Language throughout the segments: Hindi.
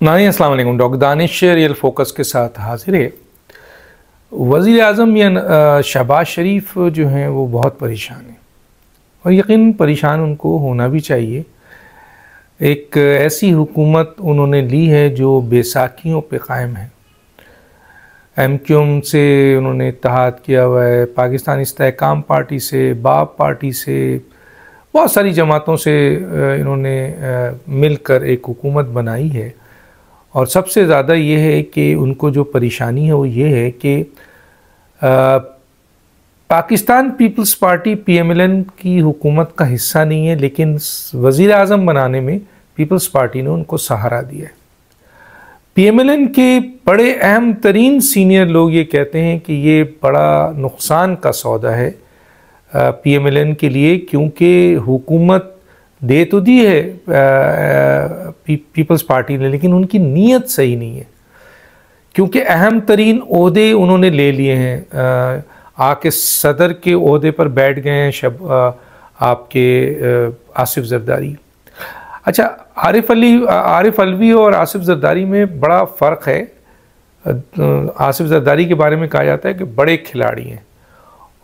नाज़रीन अस्सलाम वालेकुम। डॉक्टर दानिश रियल फोकस के साथ हाजिर है। वज़ीर आज़म या शहबाज शरीफ जो हैं वो बहुत परेशान हैं और यकीन परेशान उनको होना भी चाहिए। एक ऐसी हुकूमत उन्होंने ली है जो बेसाखियों पे कायम है। MQM से उन्होंने इत्तेहाद किया हुआ है, पाकिस्तान इस्तेहकाम पार्टी से, बाप पार्टी से, बहुत सारी जमातों से इन्होंने मिलकर एक हुकूमत बनाई है। और सबसे ज़्यादा ये है कि उनको जो परेशानी है वो ये है कि पाकिस्तान पीपल्स पार्टी PMLN की हुकूमत का हिस्सा नहीं है, लेकिन वज़ीर आज़म बनाने में पीपल्स पार्टी ने उनको सहारा दिया है। PMLN के बड़े अहम तरीन सीनियर लोग ये कहते हैं कि ये बड़ा नुकसान का सौदा है PMLN के लिए, क्योंकि हुकूमत दे तो दी है पीपल्स पार्टी ने, लेकिन उनकी नीयत सही नहीं है। क्योंकि अहम तरीन ओहदे उन्होंने ले लिए हैं, आके सदर के ओहदे पर बैठ गए हैं आपके आसिफ जरदारी। अच्छा, आरिफ अलवी और आसिफ जरदारी में बड़ा फ़र्क है। आसिफ जरदारी के बारे में कहा जाता है कि बड़े खिलाड़ी हैं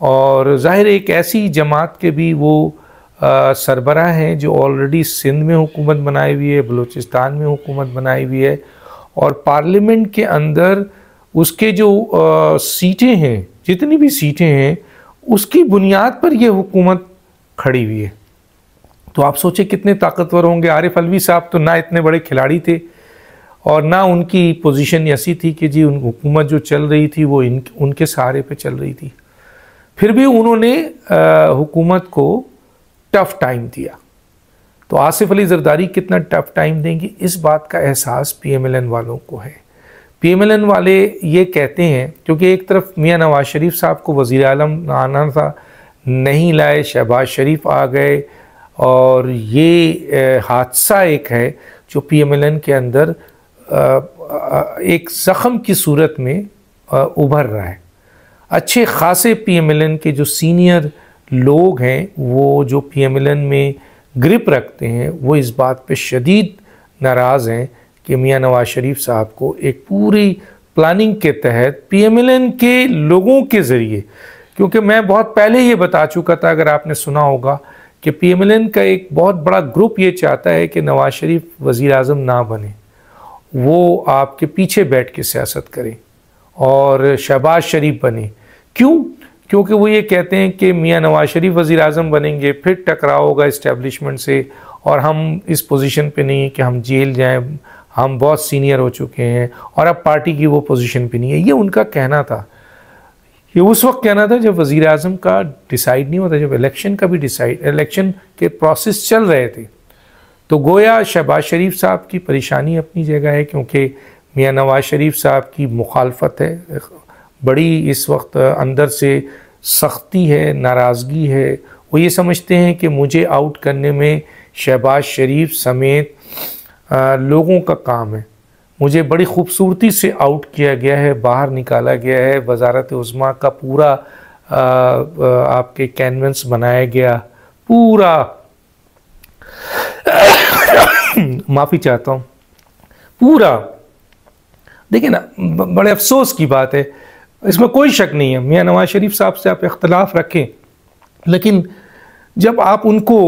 और ज़ाहिर एक ऐसी जमात के भी वो सरबराह हैं जो ऑलरेडी सिंध में हुकूमत बनाई हुई है, बलूचिस्तान में हुकूमत बनाई हुई है और पार्लियामेंट के अंदर उसके जो सीटें हैं, जितनी भी सीटें हैं, उसकी बुनियाद पर यह हुकूमत खड़ी हुई है। तो आप सोचें कितने ताकतवर होंगे। आरिफ अलवी साहब तो ना इतने बड़े खिलाड़ी थे और ना उनकी पोजीशन ऐसी थी कि जी हुकूमत जो चल रही थी वो उनके सहारे पे चल रही थी। फिर भी उन्होंने हुकूमत को टफ़ टाइम दिया। तो आसिफ अली जरदारी कितना टफ़ टाइम देंगे, इस बात का एहसास PMLN वालों को है। PMLN वाले ये कहते हैं, क्योंकि एक तरफ मियाँ नवाज शरीफ साहब को वज़ीर आज़म आना था, नहीं लाए, शहबाज शरीफ आ गए और ये हादसा एक है जो PMLN के अंदर एक ज़ख़म की सूरत में उभर रहा है। अच्छे खासे PMLN के जो सीनियर लोग हैं, वो जो PMLN में ग्रिप रखते हैं, वो इस बात पे शदीद नाराज़ हैं कि मियाँ नवाज शरीफ साहब को एक पूरी प्लानिंग के तहत PMLN के लोगों के ज़रिए, क्योंकि मैं बहुत पहले ये बता चुका था, अगर आपने सुना होगा, कि PMLN का एक बहुत बड़ा ग्रुप ये चाहता है कि नवाज शरीफ वज़ीर आज़म ना बने, वो आपके पीछे बैठ के सियासत करें और शहबाज शरीफ बने। क्यों? क्योंकि वो ये कहते हैं कि मियाँ नवाज शरीफ वज़ीर आज़म बनेंगे, फिर टकराव होगा इस्टेब्लिशमेंट से और हम इस पोजीशन पे नहीं है कि हम जेल जाएं, हम बहुत सीनियर हो चुके हैं और अब पार्टी की वो पोजीशन पे नहीं है। ये उनका कहना था। ये उस वक्त कहना था जब वज़ीर आज़म का डिसाइड नहीं होता, जब इलेक्शन का भी इलेक्शन के प्रोसेस चल रहे थे। तो गोया शहबाज शरीफ साहब की परेशानी अपनी जगह है, क्योंकि मियाँ नवाज शरीफ साहब की मुखालफत है बड़ी, इस वक्त अंदर से सख्ती है, नाराज़गी है। वो ये समझते हैं कि मुझे आउट करने में शहबाज शरीफ समेत लोगों का काम है। मुझे बड़ी ख़ूबसूरती से आउट किया गया है, बाहर निकाला गया है, वज़ारत उज़्मा का पूरा आपके कैनवस बनाया गया, पूरा माफ़ी चाहता हूँ, पूरा। देखिए ना, बड़े अफसोस की बात है, इसमें कोई शक नहीं है, मियाँ नवाज शरीफ साहब से आप इख्तलाफ रखें, लेकिन जब आप उनको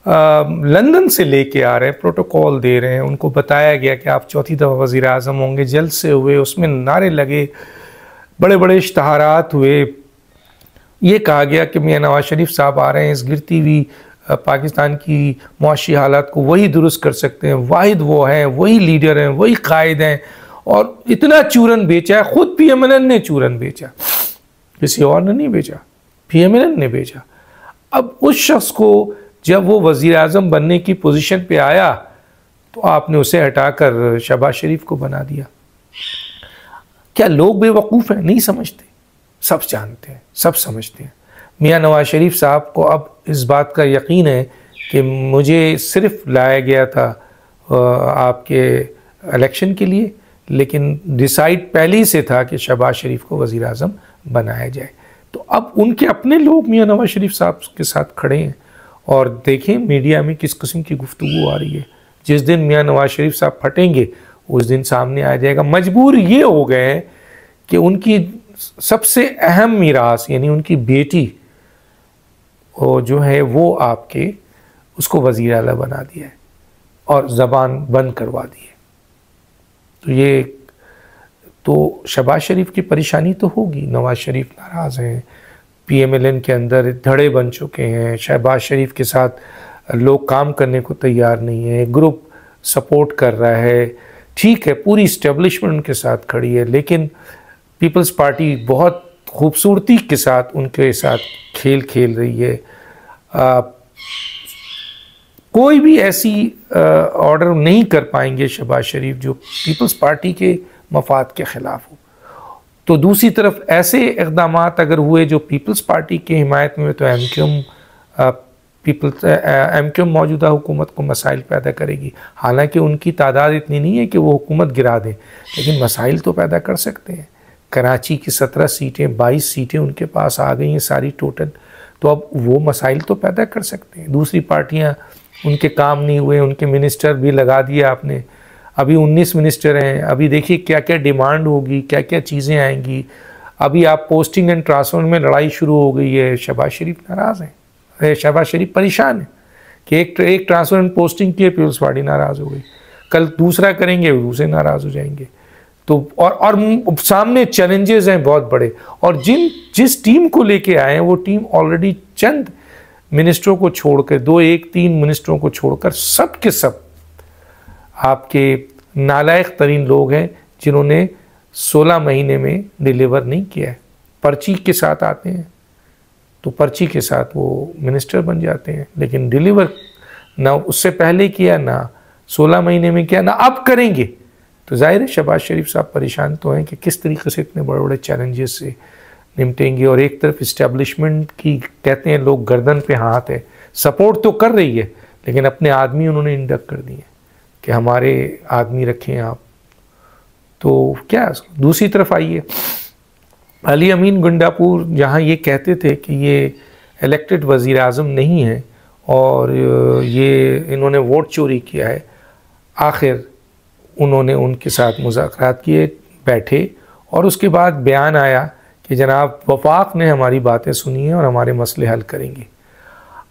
लंदन से लेके आ रहे हैं, प्रोटोकॉल दे रहे हैं, उनको बताया गया कि आप चौथी दफ़ा वज़ीर आज़म होंगे, जल्द से हुए, उसमें नारे लगे, बड़े बड़े इश्तहारात हुए, ये कहा गया कि मियाँ नवाज शरीफ साहब आ रहे हैं, इस गिरती हुई पाकिस्तान की मुआशी हालात को वही दुरुस्त कर सकते हैं, वाहिद वो हैं, वही लीडर हैं, वही कायद हैं। और इतना चूरन बेचा है, ख़ुद PMLN ने चूरन बेचा, किसी और ने नहीं बेचा, PMLN ने बेचा। अब उस शख्स को जब वो वज़ीर आज़म बनने की पोजीशन पे आया तो आपने उसे हटाकर शहबाज शरीफ को बना दिया। क्या लोग बेवकूफ़ हैं? नहीं समझते, सब जानते हैं, सब समझते हैं। मियाँ नवाज शरीफ साहब को अब इस बात का यकीन है कि मुझे सिर्फ लाया गया था आपके इलेक्शन के लिए, लेकिन डिसाइड पहले ही से था कि शहबाज शरीफ को वज़ीर आज़म बनाया जाए। तो अब उनके अपने लोग मियाँ नवाज शरीफ साहब के साथ खड़े हैं और देखें मीडिया में किस किस्म की गुफ्तगू आ रही है। जिस दिन मियाँ नवाज शरीफ साहब फटेंगे उस दिन सामने आ जाएगा। मजबूर ये हो गए हैं कि उनकी सबसे अहम मीरास यानी उनकी बेटी जो है वो आपके उसको वज़ीर आला बना दिया है और ज़बान बंद करवा दी है। तो ये तो शहबाज शरीफ की परेशानी तो होगी। नवाज़ शरीफ नाराज़ हैं, PMLN के अंदर धड़े बन चुके हैं, शहबाज शरीफ के साथ लोग काम करने को तैयार नहीं है, ग्रुप सपोर्ट कर रहा है, ठीक है पूरी इस्टेब्लिशमेंट उनके साथ खड़ी है, लेकिन पीपल्स पार्टी बहुत खूबसूरती के साथ उनके साथ खेल खेल रही है। कोई भी ऐसी ऑर्डर नहीं कर पाएंगे शहबाज शरीफ जो पीपल्स पार्टी के मफाद के ख़िलाफ़ हो। तो दूसरी तरफ ऐसे इक़दाम अगर हुए जो पीपल्स पार्टी की हिमायत में, तो एमक्यूएम मौजूदा हुकूमत को मसाइल पैदा करेगी। हालांकि उनकी तादाद इतनी नहीं है कि वो हुकूमत गिरा दें, लेकिन मसाइल तो पैदा कर सकते हैं। कराची की 17 सीटें 22 सीटें उनके पास आ गई हैं सारी टोटल, तो अब वो मसाइल तो पैदा कर सकते हैं। दूसरी पार्टियां उनके काम नहीं हुए, उनके मिनिस्टर भी लगा दिए आपने, अभी 19 मिनिस्टर हैं। अभी देखिए क्या क्या डिमांड होगी, क्या क्या चीज़ें आएंगी। अभी आप पोस्टिंग एंड ट्रांसफर में लड़ाई शुरू हो गई है। शहबाज शरीफ नाराज़ हैं, शहबाज शरीफ परेशान है कि एक ट्रांसफर एंड पोस्टिंग की पीपल्स पार्टी नाराज़ हो गई, कल दूसरा करेंगे दूसरे नाराज़ हो जाएंगे। तो और सामने चैलेंजेस हैं बहुत बड़े, और जिस टीम को लेके आए हैं वो टीम ऑलरेडी चंद मिनिस्टरों को छोड़कर 2-3 मिनिस्टरों को छोड़कर सब के सब आपके नालायक तरीन लोग हैं जिन्होंने 16 महीने में डिलीवर नहीं किया है। पर्ची के साथ आते हैं तो पर्ची के साथ वो मिनिस्टर बन जाते हैं, लेकिन डिलीवर ना उससे पहले किया, ना 16 महीने में किया, ना अब करेंगे। तो जाहिर है शहबाज शरीफ साहब परेशान तो हैं कि किस तरीके से इतने बड़े बड़े चैलेंजेस से निपटेंगे। और एक तरफ इस्टेब्लिशमेंट की कहते हैं लोग गर्दन पे हाथ है, सपोर्ट तो कर रही है, लेकिन अपने आदमी उन्होंने इंडक्ट कर दिए कि हमारे आदमी रखें आप। तो क्या दूसरी तरफ आइए, अली अमीन गंडापुर जहाँ ये कहते थे कि ये इलेक्टेड वज़ीर आज़म नहीं है और ये इन्होंने वोट चोरी किया है, आखिर उन्होंने उनके साथ मुज़ाकरात किए, बैठे, और उसके बाद बयान आया कि जनाब वफाक ने हमारी बातें सुनी हैं और हमारे मसले हल करेंगे।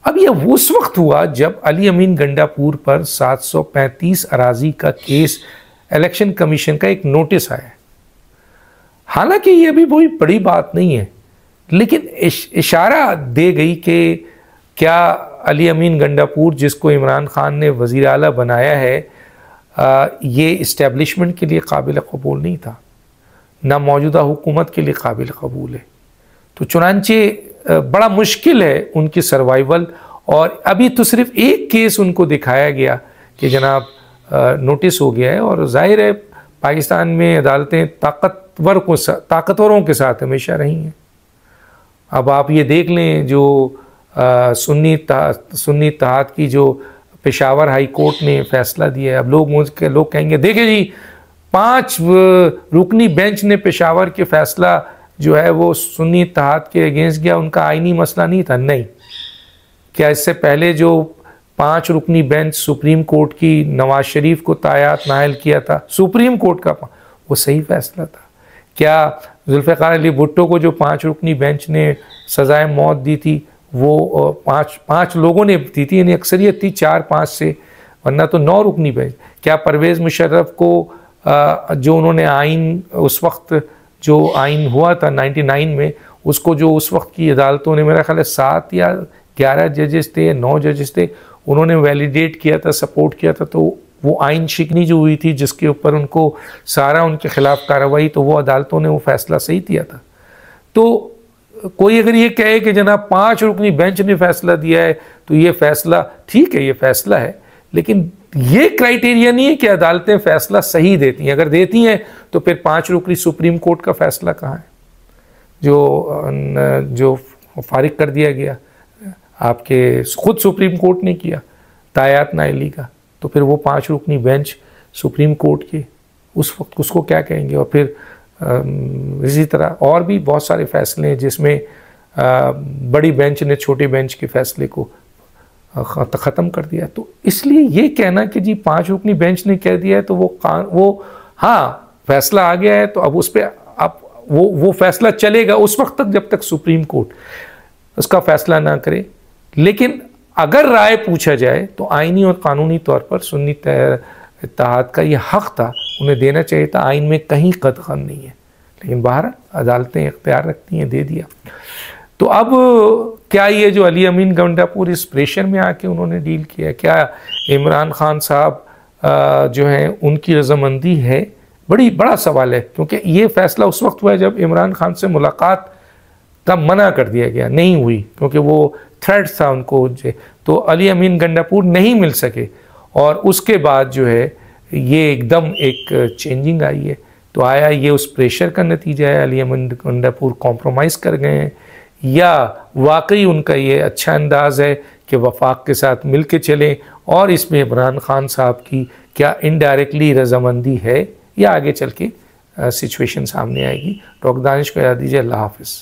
अब यह उस वक्त हुआ जब अली अमीन गंडापुर पर 735 अराजी का केस इलेक्शन कमीशन का एक नोटिस आया। हालांकि ये अभी कोई बड़ी बात नहीं है, लेकिन इशारा दे गई कि क्या अली अमीन गंडापुर जिसको इमरान खान ने वज़ीर आला बनाया है ये इस्टेब्लिशमेंट के लिए काबिल कबूल नहीं था, ना मौजूदा हुकूमत के लिए काबिल कबूल है। तो चुनांचे बड़ा मुश्किल है उनकी सर्वाइवल। और अभी तो सिर्फ एक केस उनको दिखाया गया कि जनाब नोटिस हो गया है, और जाहिर है पाकिस्तान में अदालतें ताकतवरों के साथ हमेशा रही हैं। अब आप ये देख लें जो सुन्नी इत्तेहाद की जो पेशावर हाई कोर्ट ने फैसला दिया है, अब लोग कहेंगे देखे जी 5 रुकनी बेंच ने पेशावर के फैसला जो है वो सुन्नी इत्तेहाद के अगेंस्ट गया, उनका आईनी मसला नहीं था। नहीं, क्या इससे पहले जो 5 रुकनी बेंच सुप्रीम कोर्ट की नवाज शरीफ को तायात नायल किया था, सुप्रीम कोर्ट का, वो सही फैसला था? क्या जुल्फ़िकार अली भुट्टो को जो 5 रुकनी बेंच ने सज़ाए मौत दी थी वो 5 लोगों ने दी थी, यानी अक्सरियत थी 4-5 से, वरना तो 9 रुकनी बेंच। क्या परवेज़ मुशर्रफ को जो उन्होंने आइन उस वक्त जो आइन हुआ था 99 में, उसको जो उस वक्त की अदालतों ने मेरा ख्याल है 7 या 11 जजेस थे, 9 जजेस थे, उन्होंने वैलिडेट किया था, सपोर्ट किया था, तो वो आइन शिकनी जो हुई थी जिसके ऊपर उनको सारा उनके ख़िलाफ़ कार्रवाई, तो वो अदालतों ने वो फ़ैसला सही दिया था। तो कोई अगर ये कहे कि जनाब 5 रुकनी बेंच ने फ़ैसला दिया है तो ये फ़ैसला ठीक है, ये फ़ैसला है, लेकिन ये क्राइटेरिया नहीं है कि अदालतें फ़ैसला सही देती हैं। अगर देती हैं तो फिर 5 रुकनी सुप्रीम कोर्ट का फ़ैसला कहाँ है जो फारिग कर दिया गया, आपके खुद सुप्रीम कोर्ट ने किया तायात नायली का, तो फिर वो 5 रुकनी बेंच सुप्रीम कोर्ट की उस वक्त उसको क्या कहेंगे? और फिर इसी तरह और भी बहुत सारे फ़ैसले हैं जिसमें बड़ी बेंच ने छोटे बेंच के फ़ैसले को ख़त्म कर दिया। तो इसलिए ये कहना कि जी 5 रुकनी बेंच ने कह दिया है तो वो हाँ फैसला आ गया है तो अब उस पर आप वो फैसला चलेगा उस वक्त तक जब तक सुप्रीम कोर्ट उसका फैसला ना करे। लेकिन अगर राय पूछा जाए तो आईनी और कानूनी तौर पर सुन्नी इत्तेहाद का ये हक़ था, उन्हें देना चाहिए था, आइन में कहीं कदगन नहीं है। लेकिन बाहर अदालतें इख्तियार रखती हैं, दे दिया। तो अब क्या ये जो अली अमीन गंडापुर इस प्रेशर में आके उन्होंने डील किया, क्या इमरान खान साहब जो हैं उनकी रजामंदी है? बड़ा सवाल है, क्योंकि ये फैसला उस वक्त हुआ है जब इमरान खान से मुलाकात का मना कर दिया गया, नहीं हुई, क्योंकि वो थ्रेट था उनको। तो अली अमीन गंडापुर नहीं मिल सके और उसके बाद जो है ये एकदम एक चेंजिंग आई है। तो आया ये उस प्रेशर का नतीजा है, अली अमीन गंडापुर कॉम्प्रोमाइज़ कर गए हैं, या वाकई उनका ये अच्छा अंदाज़ है कि वफाक के साथ मिल के चलें और इसमें इमरान खान साहब की क्या इनडायरेक्टली रजामंदी है, या आगे चल के सिचुएशन सामने आएगी। डॉक्टर दानिश को याद दीजिए। अल्लाह हाफ़िज़।